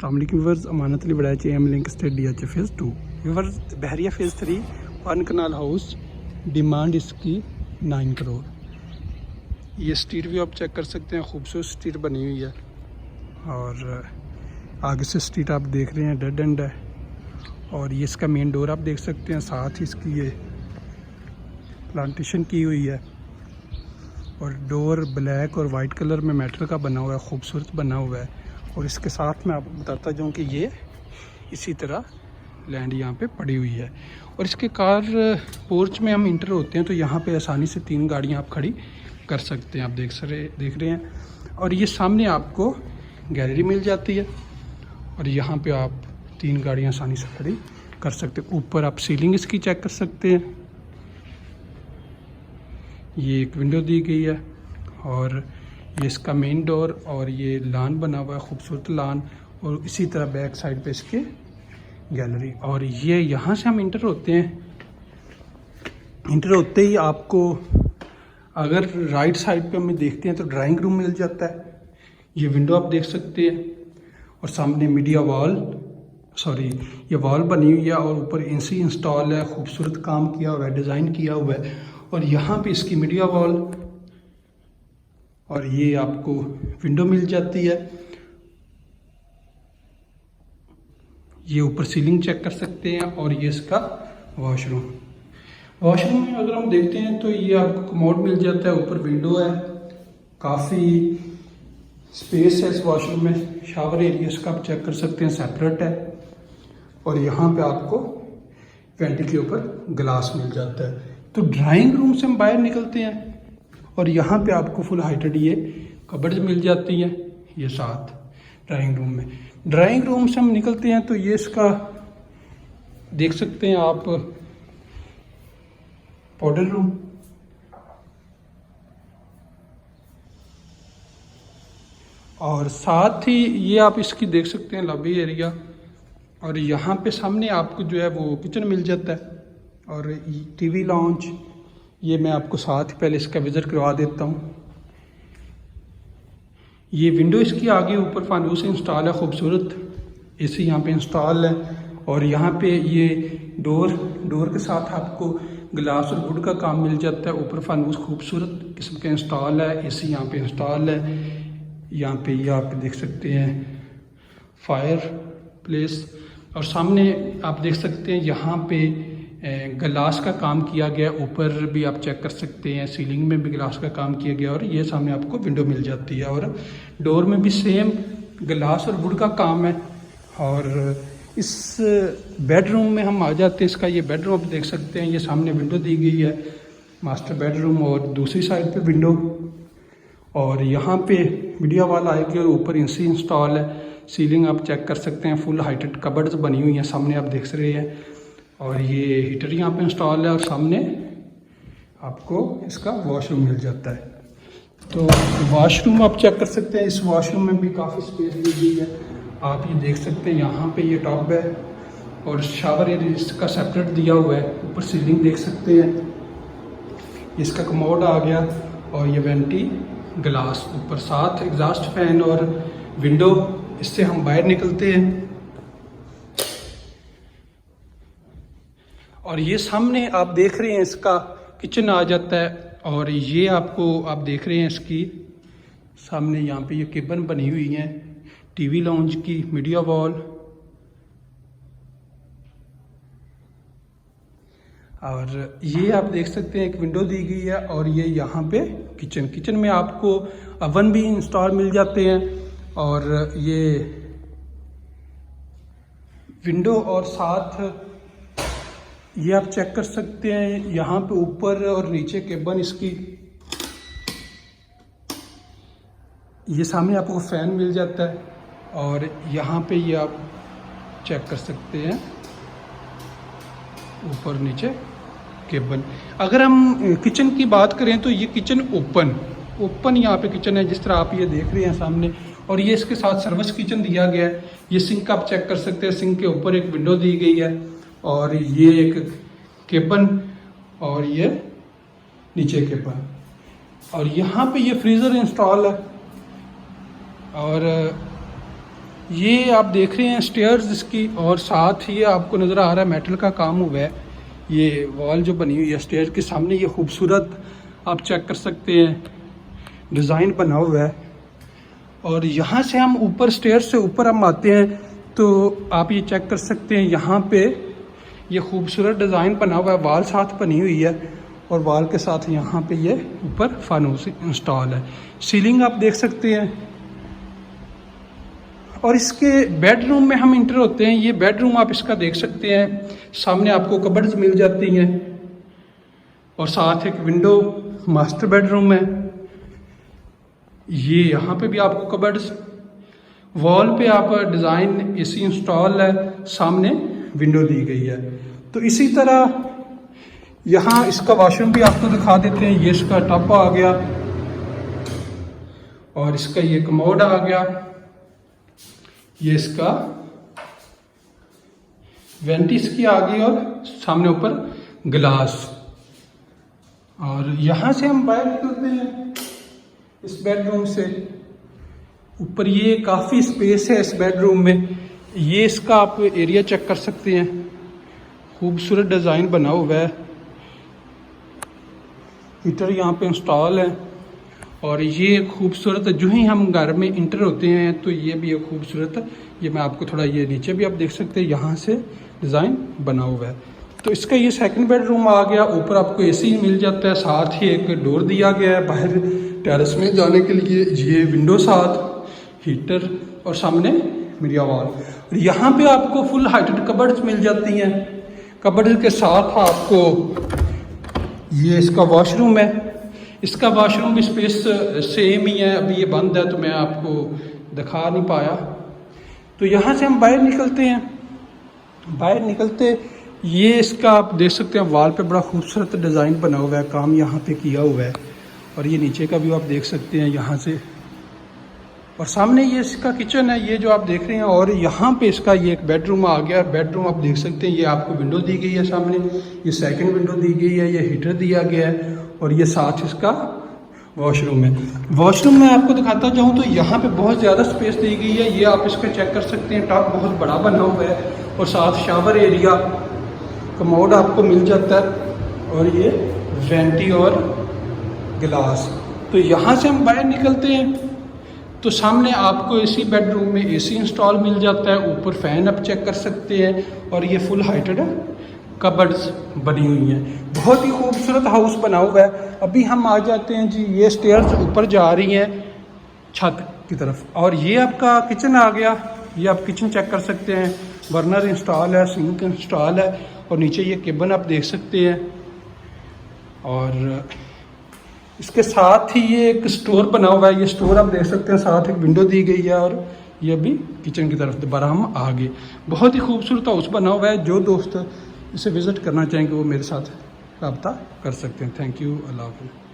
Viewers, Amanat Ali बड़ा एम लिंक स्टेट DH phase 2 viewers, Bahria phase 3 1 kanal house, demand इसकी 9 करोड़। ये स्ट्रीट व्यू आप चेक कर सकते हैं, खूबसूरत स्ट्रीट बनी हुई है और आगे से स्ट्रीट आप देख रहे हैं डेड एंड है और ये इसका मेन डोर आप देख सकते हैं। साथ ही इसकी ये प्लांटेशन की हुई है और डोर ब्लैक और वाइट कलर में मेटल का बना हुआ है, खूबसूरत बना हुआ है। और इसके साथ मैं आपको बताता जाऊं कि ये इसी तरह लैंड यहाँ पे पड़ी हुई है। और इसके कार पोर्च में हम इंटर होते हैं तो यहाँ पे आसानी से 3 गाड़ियाँ आप खड़ी कर सकते हैं। आप देख रहे हैं। और ये सामने आपको गैलरी मिल जाती है और यहाँ पे आप 3 गाड़ियाँ आसानी से खड़ी कर सकते हैं। ऊपर आप सीलिंग इसकी चेक कर सकते हैं। ये एक विंडो दी गई है और ये इसका मेन डोर और ये लान बना हुआ है, खूबसूरत लान। और इसी तरह बैक साइड पे इसके गैलरी। और ये यहाँ से हम इंटर होते हैं। इंटर होते ही आपको अगर राइट साइड पे हम देखते हैं तो ड्राइंग रूम मिल जाता है। ये विंडो आप देख सकते हैं और सामने मीडिया ये वॉल बनी हुई है और ऊपर AC इंस्टॉल है, खूबसूरत काम किया हुआ है, डिज़ाइन किया हुआ है। और यहाँ पे इसकी मीडिया वॉल और ये आपको विंडो मिल जाती है। ये ऊपर सीलिंग चेक कर सकते हैं और ये इसका वॉशरूम में अगर हम देखते हैं तो ये आपको कमोड मिल जाता है, ऊपर विंडो है, काफ़ी स्पेस है इस वॉशरूम में। शावर एरिया इसका आप चेक कर सकते हैं, सेपरेट है। और यहाँ पे आपको वेंटी के ऊपर ग्लास मिल जाता है। तो ड्राइंग रूम से हम बाहर निकलते हैं और यहाँ पे आपको फुल हाइटेड ये कबर्ड्स मिल जाती हैं। ये साथ ड्राइंग रूम से हम निकलते हैं तो ये इसका देख सकते हैं आप पाउडर रूम। और साथ ही ये आप इसकी देख सकते हैं लॉबी एरिया। और यहाँ पे सामने आपको जो है वो किचन मिल जाता है और TV लॉन्च। ये मैं आपको साथ ही पहले इसका विजिट करवा देता हूँ। ये विंडो इसकी आगे ऊपर फानूस इंस्टॉल है, खूबसूरत AC यहाँ पे इंस्टॉल है। और यहाँ पे ये डोर के साथ आपको ग्लास और वुड का काम मिल जाता है। ऊपर फानूस खूबसूरत किस्म का इंस्टॉल है, AC यहाँ पे इंस्टॉल है। यहाँ पे ये आप देख सकते हैं फायर प्लेस। और सामने आप देख सकते हैं यहाँ पे ग्लास का काम किया गया। ऊपर भी आप चेक कर सकते हैं, सीलिंग में भी ग्लास का काम किया गया। और ये सामने आपको विंडो मिल जाती है और डोर में भी सेम ग्लास और वुड का काम है। और इस बेडरूम में हम आ जाते हैं। इसका ये बेडरूम आप देख सकते हैं, ये सामने विंडो दी गई है, मास्टर बेडरूम। और दूसरी साइड पे विंडो और यहाँ पे मीडिया वाल आएगी और ऊपर AC इंस्टॉल है। सीलिंग आप चेक कर सकते हैं, फुल हाइटेड कबर्ड्स बनी हुई हैं, सामने आप देख रहे हैं। और ये हीटर यहाँ पे इंस्टॉल है और सामने आपको इसका वॉशरूम मिल जाता है। तो वॉशरूम आप चेक कर सकते हैं। इस वॉशरूम में भी काफ़ी स्पेस दी गई है, आप ये देख सकते हैं। यहाँ पे ये टॉप है और शावर एरिया इसका सेपरेट दिया हुआ है। ऊपर सीलिंग देख सकते हैं, इसका कमोड आ गया और ये वेंटी ग्लास ऊपर, साथ एग्जॉस्ट फैन और विंडो। इससे हम बाहर निकलते हैं और ये सामने आप देख रहे हैं इसका किचन आ जाता है। और ये आप देख रहे हैं इसकी सामने यहाँ पे ये केबन बनी हुई है, TV लॉन्च की, मीडिया वॉल। और ये आप देख सकते हैं एक विंडो दी गई है। और ये यहाँ पे किचन में आपको ओवन भी इंस्टॉल मिल जाते हैं। और ये विंडो और साथ ये आप चेक कर सकते हैं, यहाँ पे ऊपर और नीचे केबन इसकी। ये सामने आपको फैन मिल जाता है और यहाँ पे ये आप चेक कर सकते हैं ऊपर नीचे केबन। अगर हम किचन की बात करें तो ये किचन ओपन यहाँ पे किचन है, जिस तरह आप ये देख रहे हैं सामने। और ये इसके साथ सर्विस किचन दिया गया है। ये सिंक आप चेक कर सकते हैं, सिंक के ऊपर एक विंडो दी गई है और ये एक केबन और ये नीचे केबन। और यहाँ पे ये फ्रीज़र इंस्टॉल है और ये आप देख रहे हैं स्टेयर्स इसकी, और साथ ही आपको नज़र आ रहा है मेटल का काम हुआ है। ये वॉल जो बनी हुई है स्टेयर के सामने, ये खूबसूरत आप चेक कर सकते हैं डिज़ाइन बना हुआ है। और यहाँ से हम ऊपर स्टेयर से ऊपर हम आते हैं तो आप ये चेक कर सकते हैं यहाँ पे ये खूबसूरत डिज़ाइन बना हुआ है, वाल साथ बनी हुई है और वाल के साथ यहाँ पे ये ऊपर फानूस इंस्टॉल है। सीलिंग आप देख सकते हैं। और इसके बेडरूम में हम इंटर होते हैं। ये बेडरूम आप इसका देख सकते हैं, सामने आपको कबर्ड्स मिल जाती हैं और साथ एक विंडो मास्टर बेडरूम है। ये यहाँ पे भी आपको कबर्ड्स, वॉल पे आप डिज़ाइन एसी इंस्टॉल है, सामने विंडो दी गई है। तो इसी तरह यहाँ इसका वॉशरूम भी आपको दिखा देते हैं। ये इसका टब आ गया और इसका ये कमोड आ गया, ये इसका वेंटिस की आ गई और सामने ऊपर ग्लास। और यहाँ से हम बाहर निकलते हैं इस बेडरूम से। ऊपर ये काफ़ी स्पेस है इस बेडरूम में। ये इसका आप एरिया चेक कर सकते हैं, खूबसूरत डिज़ाइन बना हुआ है। हीटर यहाँ पे इंस्टॉल है और ये खूबसूरत, जो ही हम घर में इंटर होते हैं तो ये भी एक खूबसूरत, ये मैं आपको थोड़ा, ये नीचे भी आप देख सकते हैं यहाँ से डिज़ाइन बना हुआ है। तो इसका ये सेकंड बेडरूम आ गया। ऊपर आपको एसी मिल जाता है, साथ ही एक डोर दिया गया है बाहर टेरेस में जाने के लिए। ये विंडो साथ, हीटर और सामने मीडिया वॉल। और यहाँ पे आपको फुल हाइटेड कबर्ड्स मिल जाती हैं। कबर्ड के साथ आपको ये इसका वॉशरूम है। इसका वॉशरूम भी स्पेस सेम ही है, अभी ये बंद है तो मैं आपको दिखा नहीं पाया। तो यहाँ से हम बाहर निकलते हैं। बाहर निकलते ये इसका आप देख सकते हैं, वॉल पे बड़ा खूबसूरत डिज़ाइन बना हुआ है, काम यहाँ पे किया हुआ है। और ये नीचे का व्यू आप देख सकते हैं यहाँ से। और सामने ये इसका किचन है, ये जो आप देख रहे हैं। और यहाँ पे इसका ये एक बेडरूम आ गया। बेडरूम आप देख सकते हैं, ये आपको विंडो दी गई है सामने, ये सेकंड विंडो दी गई है, ये हीटर दिया गया है और ये साथ इसका वॉशरूम है। वॉशरूम में आपको दिखाता जाऊँ तो यहाँ पे बहुत ज़्यादा स्पेस दी गई है। ये आप इसका चेक कर सकते हैं, टब बहुत बड़ा बना हुआ है और साथ शावर एरिया, कमोड आपको मिल जाता है और ये वेंटी और गिलास। तो यहाँ से हम बाहर निकलते हैं तो सामने आपको इसी बेडरूम में एसी इंस्टॉल मिल जाता है। ऊपर फैन आप चेक कर सकते हैं और ये फुल हाइटेड कबर्ड्स बनी हुई हैं। बहुत ही खूबसूरत हाउस बना हुआ है। अभी हम आ जाते हैं जी, ये स्टेयर्स ऊपर जा रही हैं छत की तरफ। और ये आपका किचन आ गया। ये आप किचन चेक कर सकते हैं, बर्नर इंस्टॉल है, सिंक इंस्टॉल है और नीचे ये केबन आप देख सकते हैं। और इसके साथ ही ये एक स्टोर बना हुआ है। ये स्टोर आप देख सकते हैं, साथ एक विंडो दी गई है और ये भी किचन की तरफ दोबारा हम आ गए। बहुत ही खूबसूरत हाउस बना हुआ है। जो दोस्त इसे विज़िट करना चाहेंगे वो मेरे साथ रब्ता कर सकते हैं। थैंक यू, अल्लाह हाफ़िज़।